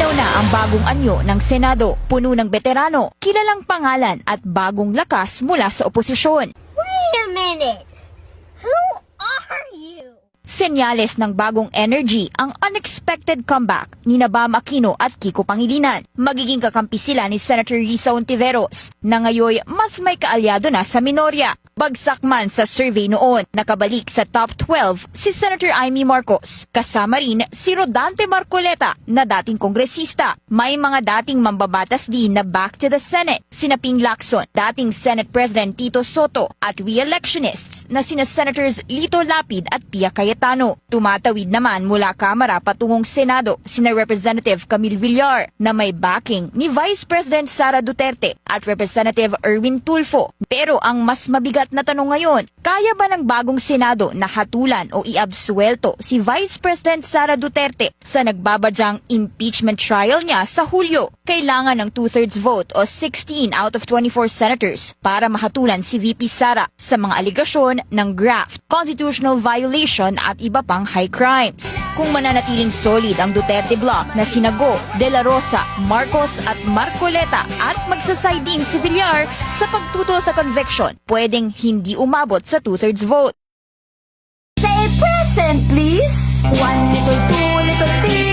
Malinaw na ang bagong anyo ng Senado, puno ng veterano, kilalang pangalan at bagong lakas mula sa oposisyon. Wait a minute. Who are you? Senyales ng bagong energy ang unexpected comeback ni Bam Aquino at Kiko Pangilinan. Magiging kakampi sila ni Senator Risa Hontiveros na ngayon mas may kaalyado na sa minorya. Bagsak man sa survey noon, nakabalik sa top 12 si Senator Amy Marcos. Kasama rin si Rodante Marcoleta na dating kongresista. May mga dating mambabatas din na back to the Senate. Sina Ping Lacson, dating Senate President Tito Soto at re-electionists na sina Senators Lito Lapid at Pia Cayetano. Tumatawid naman mula Kamara patungong Senado sina Representative Camille Villar na may backing ni Vice President Sara Duterte at Representative Erwin Tulfo. Pero ang mas mabigat na tanong ngayon, kaya ba ng bagong Senado na hatulan o iabsuelto si Vice President Sara Duterte sa nagbabadyang impeachment trial niya sa Hulyo? Kailangan ng 2/3 vote o 16 out of 24 senators para mahatulan si VP Sara sa mga aligasyon ng graft, constitutional violation at iba pang high crimes. Kung mananatiling solid ang Duterte bloc na sina Go, De La Rosa, Marcos at Marcoleta at magsasay din si Villar sa pagtutol sa conviction, pwedeng hindi umabot sa 2/3 vote. Say present, please. 1 little, 2 little, 3